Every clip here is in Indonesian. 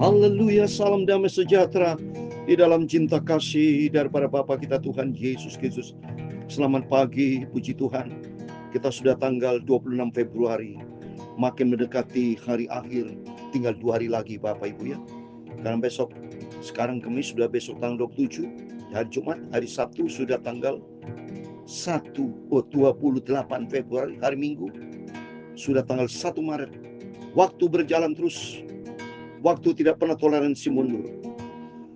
Haleluya, salam damai sejahtera di dalam cinta kasih daripada Bapa kita Tuhan Yesus Kristus. Selamat pagi, puji Tuhan. Kita sudah tanggal 26 Februari, makin mendekati hari akhir, tinggal 2 hari lagi Bapak Ibu ya. Karena sekarang Kamis sudah besok tanggal 27, hari Jumat, hari Sabtu sudah tanggal 28 Februari, hari Minggu sudah tanggal 1 Maret. Waktu berjalan terus, waktu tidak pernah toleransi mundur.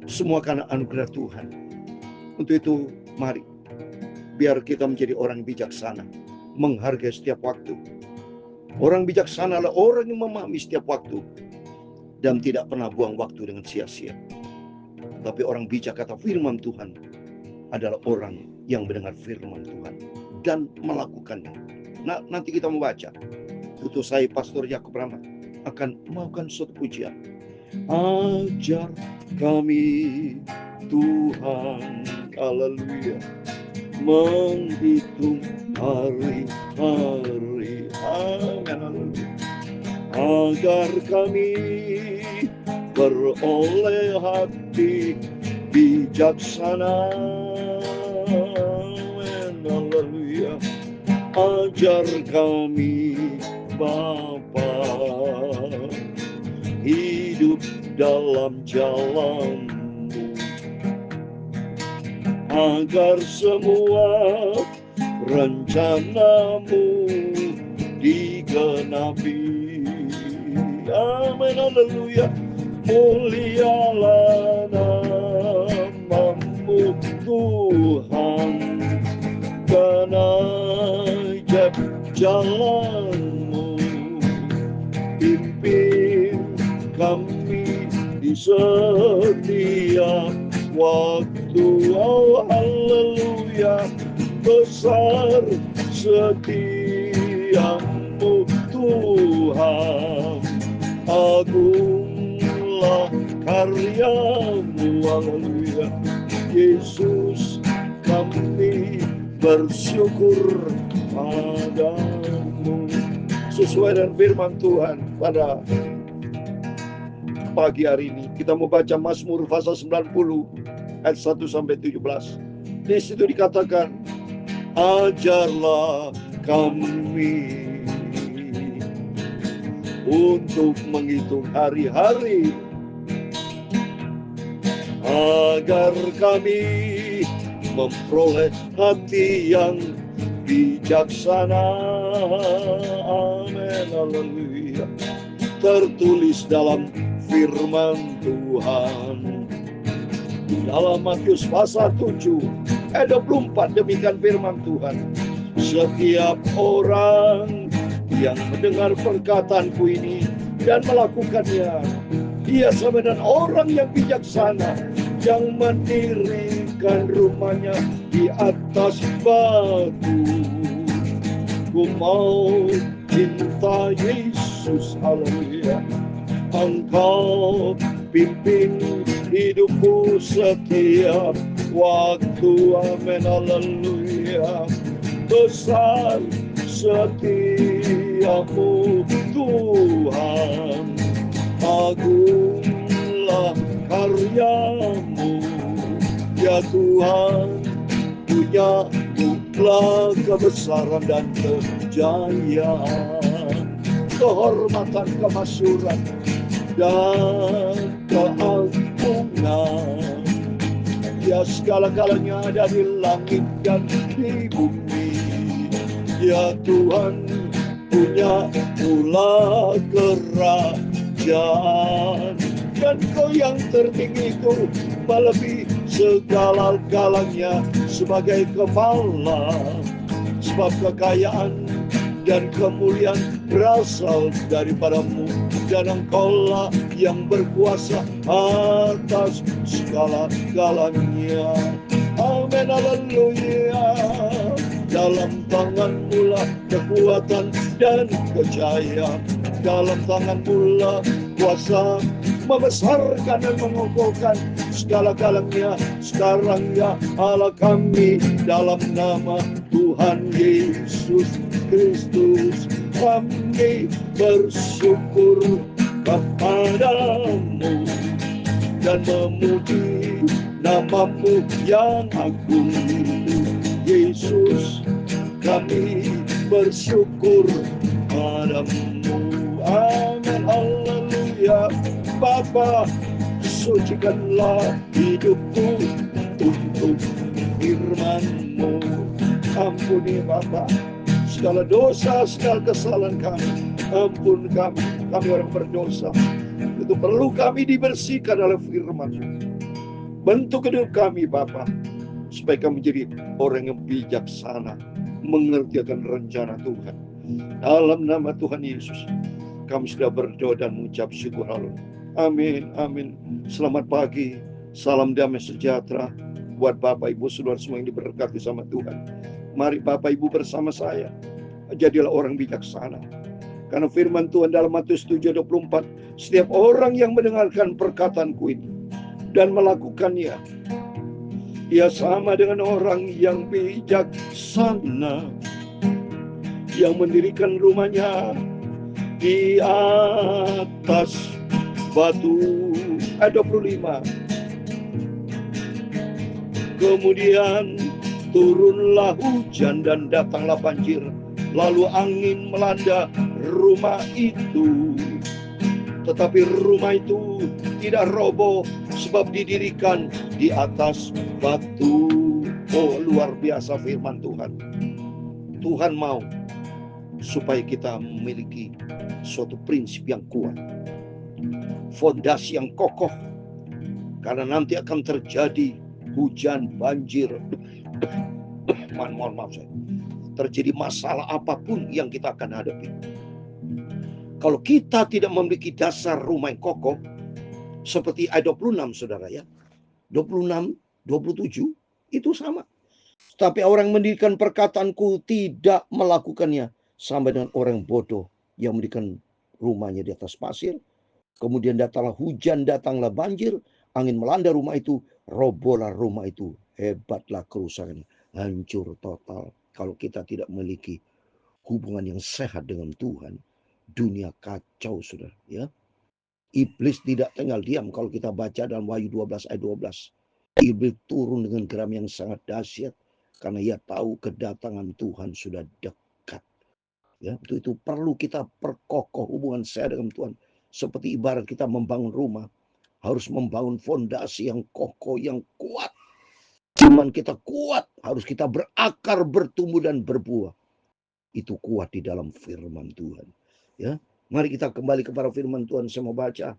Semua karena anugerah Tuhan. Untuk itu, mari biar kita menjadi orang bijaksana, menghargai setiap waktu. Orang bijaksana adalah orang yang memahami setiap waktu dan tidak pernah buang waktu dengan sia-sia. Tapi orang bijak, kata firman Tuhan, adalah orang yang mendengar firman Tuhan dan melakukannya. Nah, nanti kita membaca. Putus saya, Pastor Yakub Rahmat, akan melakukan suatu pujian. Ajar kami Tuhan, haleluya, menghitung hari-hari, amin, agar kami beroleh hati bijaksana, amin, haleluya. Ajar kami Bapa hidup dalam jalan-Mu, agar semua rencana-Mu digenapi. Amin, haleluya. Mulialah nama-Mu Tuhan, dan ajaib jalan-Mu. Pimpin kami di setiap waktu, oh haleluya. Besar setiamu Tuhan, agunglah karyamu, haleluya. Yesus, kami bersyukur padamu. Sesuai dengan firman Tuhan pada pagi hari ini, kita membaca Mazmur pasal 90 ayat 1 sampai 17. Di situ dikatakan, ajarlah kami untuk menghitung hari-hari, agar kami memperoleh hati yang bijaksana. Amin, haleluya. Tertulis dalam firman Tuhan dalam Matius pasal 7 ayat 24, demikian firman Tuhan. Setiap orang yang mendengar perkataanku ini dan melakukannya, ia sama dengan orang yang bijaksana yang mendirikan rumahnya di atas batu. Ku mau cinta Yesus, haleluya. Engkau pimpin hidupku setiap waktu, amin, haleluya. Besar setiamu Tuhan, agunglah karyamu, ya Tuhan. Punyalah kebesaran dan kejayaan, kehormatan, kemasyuran, dan keagungan. Ya segala-galanya ada di langit dan di bumi. Ya Tuhan, punya pula kerajaan, dan Kau yang tertinggi itu melebihi segala-galanya sebagai kepala. Sebab kekayaan dan kemuliaan berasal daripada-Mu, dan Engkau-lah yang berkuasa atas segala-galanya. Amin, haleluya. Dalam tangan-Mu lah kekuatan dan kejayaan, dalam tangan-Mu lah kuasa membesarkan dan mengokohkan segala-galanya. Sekarang ya Allah kami, dalam nama Tuhan Yesus Kristus, kami bersyukur kepada dan memuji nama-Mu yang agung. Yesus, kami bersyukur padamu. Amin, haleluya. Bapa, sucikanlah hidupku untuk firman-Mu. Ampuni Bapa segala dosa, segala kesalahan kami. Ampun kami orang berdosa. Itu perlu kami dibersihkan oleh firman. Bentuk hidup kami Bapa, supaya kami menjadi orang yang bijaksana, mengerti akan rencana Tuhan. Dalam nama Tuhan Yesus, kami sudah berdoa dan mengucap syukur haleluya. Amin, amin. Selamat pagi, salam damai sejahtera buat Bapak Ibu saudara semua yang diberkati sama Tuhan. Mari Bapak Ibu bersama saya, jadilah orang bijaksana. Karena firman Tuhan dalam Matius 7:24, setiap orang yang mendengarkan perkataanku ini dan melakukannya, ia sama dengan orang yang bijaksana, yang mendirikan rumahnya di atas batu. Ayat 25. Kemudian turunlah hujan dan datanglah banjir, lalu angin melanda rumah itu. Tetapi rumah itu tidak roboh, sebab didirikan di atas batu. Oh, luar biasa firman Tuhan. Tuhan mau supaya kita memiliki suatu prinsip yang kuat, fondasi yang kokoh, karena nanti akan terjadi hujan, banjir, mohon maaf saya, terjadi masalah apapun yang kita akan hadapi. Kalau kita tidak memiliki dasar rumah yang kokoh, seperti ayat 26 saudara ya, 26, 27 itu sama. Tapi orang mendirikan perkataanku tidak melakukannya, sama dengan orang bodoh yang mendirikan rumahnya di atas pasir. Kemudian datanglah hujan, datanglah banjir, angin melanda rumah itu, robohlah rumah itu. Hebatlah kerusakan, hancur total. Kalau kita tidak memiliki hubungan yang sehat dengan Tuhan, dunia kacau saudara ya. Iblis tidak tinggal diam. Kalau kita baca dalam Wahyu 12 ayat 12, iblis turun dengan geram yang sangat dahsyat karena ia tahu kedatangan Tuhan sudah dekat. Ya, itu perlu kita perkokoh hubungan saya dengan Tuhan. Seperti ibarat kita membangun rumah, harus membangun fondasi yang kokoh, yang kuat. Iman kita kuat, harus kita berakar, bertumbuh dan berbuah. Itu kuat di dalam firman Tuhan. Ya, mari kita kembali kepada firman Tuhan. Saya mau baca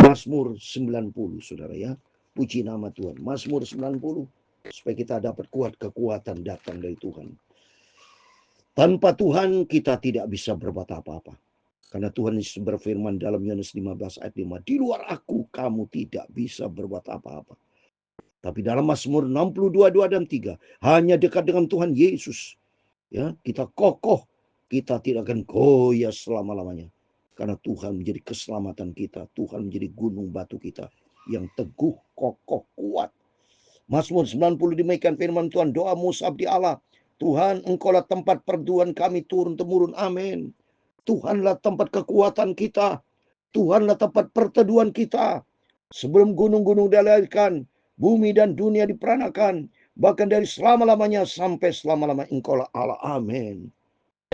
Mazmur 90, saudara ya. Puji nama Tuhan. Mazmur 90, supaya kita dapat kekuatan datang dari Tuhan. Tanpa Tuhan kita tidak bisa berbuat apa-apa. Karena Tuhan Yesus berfirman dalam Yohanes 15 ayat 5, di luar aku kamu tidak bisa berbuat apa-apa. Tapi dalam Mazmur 62, 2 dan 3, hanya dekat dengan Tuhan Yesus, ya, kita kokoh, kita tidak akan goyah selama-lamanya. Karena Tuhan menjadi keselamatan kita, Tuhan menjadi gunung batu kita yang teguh, kokoh, kuat. Mazmur 90 demikian firman Tuhan, doamu sabdi Allah, Tuhan engkaulah tempat perteduhan kami turun-temurun, amin. Tuhanlah tempat kekuatan kita, Tuhanlah tempat perteduhan kita. Sebelum gunung-gunung dilahirkan, bumi dan dunia diperanakan, bahkan dari selama-lamanya sampai selama-lamanya engkaulah Allah, amin.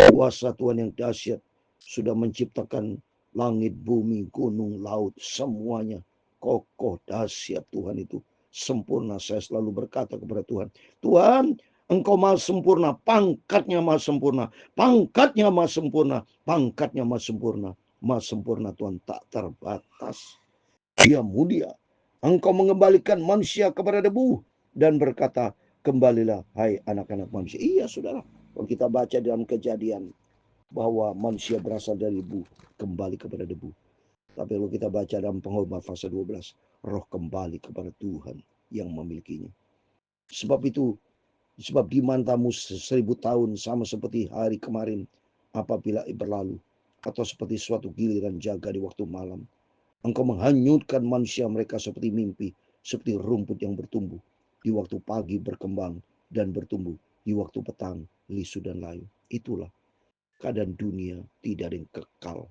Kuasa Tuhan yang dahsyat sudah menciptakan langit, bumi, gunung, laut, semuanya kokoh, dahsyat Tuhan itu sempurna. Saya selalu berkata kepada Tuhan, Tuhan engkau maha sempurna, pangkatnya maha sempurna, pangkatnya maha sempurna, pangkatnya maha sempurna, maha sempurna Tuhan tak terbatas. Dia mulia. Engkau mengembalikan manusia kepada debu dan berkata, kembalilah hai anak-anak manusia. Iya saudara, kalau kita baca dalam Kejadian bahwa manusia berasal dari debu, kembali kepada debu. Tapi kalau kita baca dalam Pengkhotbah pasal 12, roh kembali kepada Tuhan yang memilikinya. Sebab itu, sebab di mantamu 1000 tahun sama seperti hari kemarin apabila berlalu, atau seperti suatu giliran jaga di waktu malam. Engkau menghanyutkan manusia mereka seperti mimpi, seperti rumput yang bertumbuh. Di waktu pagi berkembang dan bertumbuh, di waktu petang lisu dan layu. Itulah keadaan dunia, tidak ada yang kekal.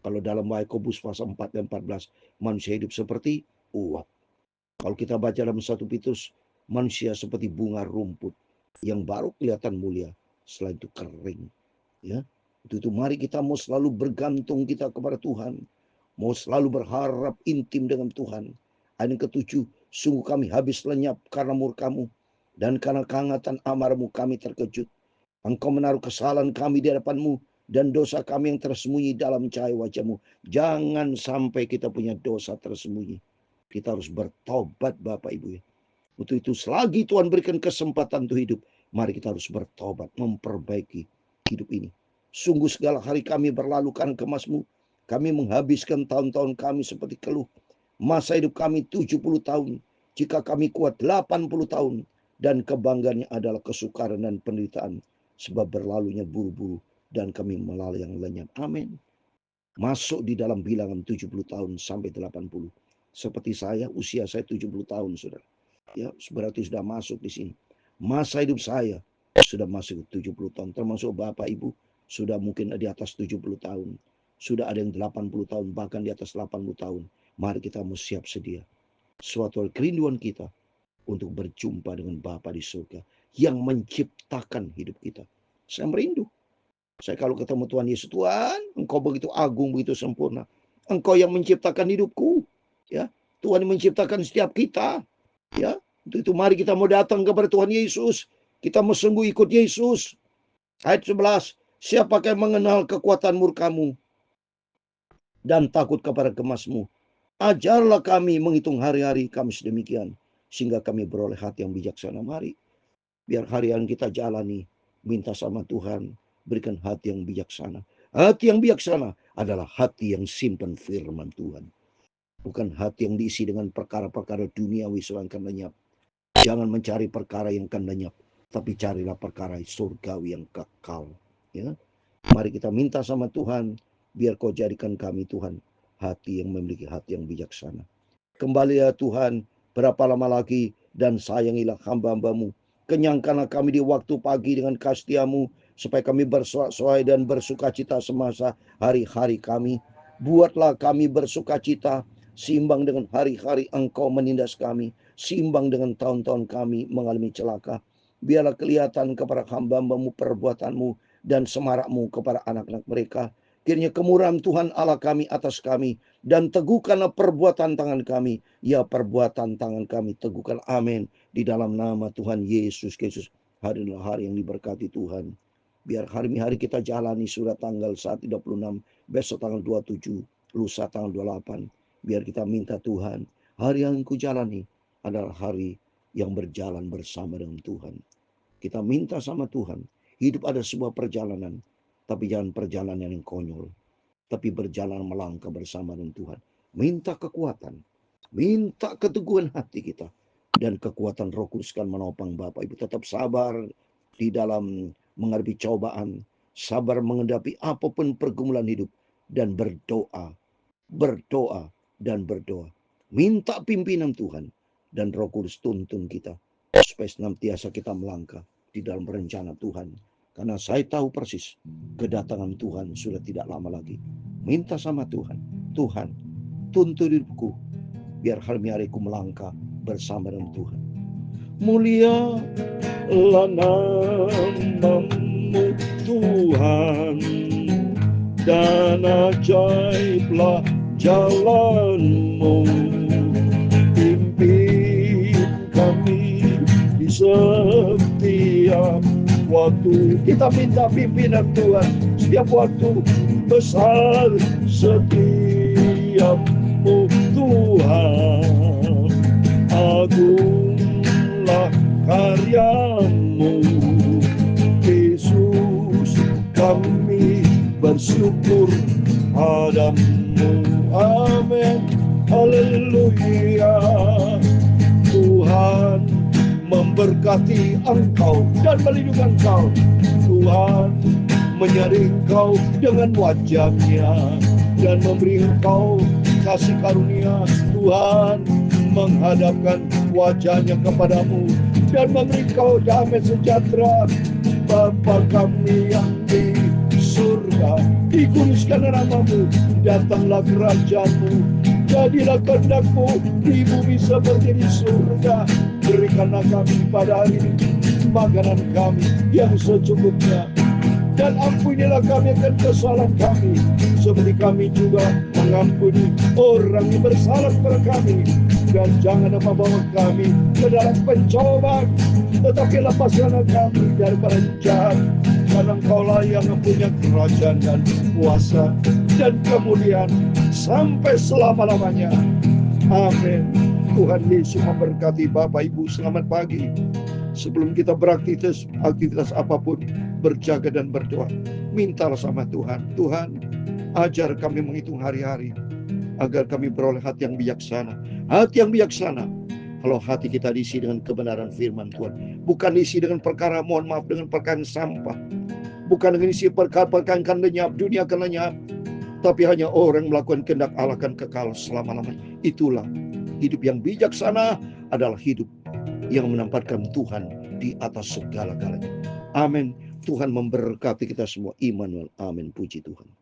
Kalau dalam Yakobus pasal 4 dan 14, manusia hidup seperti uap. Kalau kita baca dalam 1 Petrus, manusia seperti bunga rumput yang baru kelihatan mulia, setelah itu kering. Ya, itu mari kita mau selalu bergantung kita kepada Tuhan, mau selalu berharap intim dengan Tuhan. Ayat yang ke-7, sungguh kami habis lenyap karena murka-Mu, dan karena kehangatan amarah-Mu kami terkejut. Engkau menaruh kesalahan kami di hadapan-Mu, dan dosa kami yang tersembunyi dalam cahaya wajah-Mu. Jangan sampai kita punya dosa tersembunyi. Kita harus bertobat, Bapak Ibu ya. Untuk itu selagi Tuhan berikan kesempatan untuk hidup, mari kita harus bertobat, memperbaiki hidup ini. Sungguh segala hari kami berlalu karena kemas-Mu. Kami menghabiskan tahun-tahun kami seperti keluh. Masa hidup kami 70 tahun. Jika kami kuat 80 tahun. Dan kebanggaannya adalah kesukaran dan penderitaan. Sebab berlalunya buru-buru dan kami melayang lenyap. Amin. Masuk di dalam bilangan 70 tahun sampai 80. Seperti saya, usia saya 70 tahun, saudara. Ya, berarti sudah masuk di sini. Masa hidup saya sudah masuk 70 tahun. Termasuk Bapak Ibu sudah mungkin di atas 70 tahun. Sudah ada yang 80 tahun, bahkan di atas 80 tahun. Mari kita mau siap sedia. Suatu kerinduan kita untuk berjumpa dengan Bapa di surga yang menciptakan hidup kita. Saya merindu. Saya kalau ketemu Tuhan Yesus, Tuhan, Engkau begitu agung, begitu sempurna. Engkau yang menciptakan hidupku. Ya, Tuhan yang menciptakan setiap kita. Ya, untuk itu mari kita mau datang kepada Tuhan Yesus. Kita mau sungguh ikut Yesus. Ayat 11. Siapakah yang mengenal kekuatan murka-Mu dan takut kepada kemas-Mu? Ajarlah kami menghitung hari-hari kami sedemikian, sehingga kami beroleh hati yang bijaksana. Mari, biar hari yang kita jalani, minta sama Tuhan, berikan hati yang bijaksana. Hati yang bijaksana adalah hati yang simpan firman Tuhan. Bukan hati yang diisi dengan perkara-perkara duniawi yang akan lenyap. Jangan mencari perkara yang akan lenyap, tapi carilah perkara surgawi yang kekal. Ya, mari kita minta sama Tuhan, biar Kau jadikan kami Tuhan hati yang memiliki hati yang bijaksana. Kembali ya Tuhan, berapa lama lagi, dan sayangilah hamba-Hamba-Mu. Kenyangkanlah kami di waktu pagi dengan kasih-Mu, supaya kami bersorak-sorai dan bersukacita semasa hari-hari kami. Buatlah kami bersukacita, seimbang dengan hari-hari Engkau menindas kami, seimbang dengan tahun-tahun kami mengalami celaka. Biarlah kelihatan kepada hamba-Hamba-Mu perbuatan-Mu dan semarak-Mu kepada anak-anak mereka. Kiranya kemurahan Tuhan Allah kami atas kami, dan teguhkanlah perbuatan tangan kami. Ya, perbuatan tangan kami teguhkan. Amin. Di dalam nama Tuhan Yesus Kristus. Hari adalah hari yang diberkati Tuhan. Biar hari-hari kita jalani sudah tanggal 36, besok tanggal 27, lusa tanggal 28. Biar kita minta Tuhan, hari yang ku jalani adalah hari yang berjalan bersama dengan Tuhan. Kita minta sama Tuhan, hidup ada sebuah perjalanan, tapi jangan perjalanan yang konyol, tapi berjalan melangkah bersama dengan Tuhan. Minta kekuatan, minta keteguhan hati kita, dan kekuatan Roh Kudus kan menopang Bapak Ibu. Tetap sabar di dalam menghadapi cobaan, sabar menghadapi apapun pergumulan hidup, dan berdoa, dan berdoa. Minta pimpinan Tuhan, dan Roh Kudus tuntun kita, supaya senantiasa kita melangkah di dalam rencana Tuhan. Karena saya tahu persis kedatangan Tuhan sudah tidak lama lagi. Minta sama Tuhan, Tuhan, tuntun hidupku, biar hari-hariku melangkah bersama dengan Tuhan. Mulialah nama-Mu Tuhan, dan ajaiblah jalan-Mu. Pimpin kami di setiap waktu. Kita minta pimpinan Tuhan setiap waktu. Besar setiap-Mu Tuhan, agunglah karya-Mu. Yesus, kami bersyukur padamu. Amin. Haleluya. Tuhan memberkati engkau dan melindungi engkau. Tuhan menyeri engkau dengan wajah-Nya dan memberi engkau kasih karunia. Tuhan menghadapkan wajah-Nya kepadamu dan memberi engkau damai sejahtera. Bapa kami yang di surga, dikuduskan nama-Mu, datanglah kerajaan-Mu, Jadilah kehendak-Mu di bumi seperti di surga. Berikanlah kami pada hari ini makanan kami yang secukupnya. Dan ampunilah kami akan kesalahan kami, seperti kami juga mengampuni orang yang bersalah kepada kami. Dan jangan membawa kami ke dalam pencobaan, tetapi lepaskanlah kami daripada jahat. Karena Engkaulah yang mempunyai kerajaan dan kuasa dan kemuliaan sampai selama-lamanya. Amin. Tuhan Yesus memberkati Bapak Ibu. Selamat pagi. Sebelum kita beraktivitas apapun, berjaga dan berdoa. Mintalah sama Tuhan. Tuhan, ajar kami menghitung hari-hari, agar kami beroleh hati yang bijaksana. Hati yang bijaksana. Kalau hati kita diisi dengan kebenaran firman Tuhan. Bukan diisi dengan perkara, mohon maaf, dengan perkara sampah. Bukan dengan isi perkara-perkara yang akan lenyap, dunia akan lenyap. Tapi hanya orang melakukan kehendak Allah akan kekal selama-lamanya. Itulah hidup yang bijaksana, adalah hidup yang menempatkan Tuhan di atas segala-galanya. Amin. Tuhan memberkati kita semua. Immanuel. Amin. Puji Tuhan.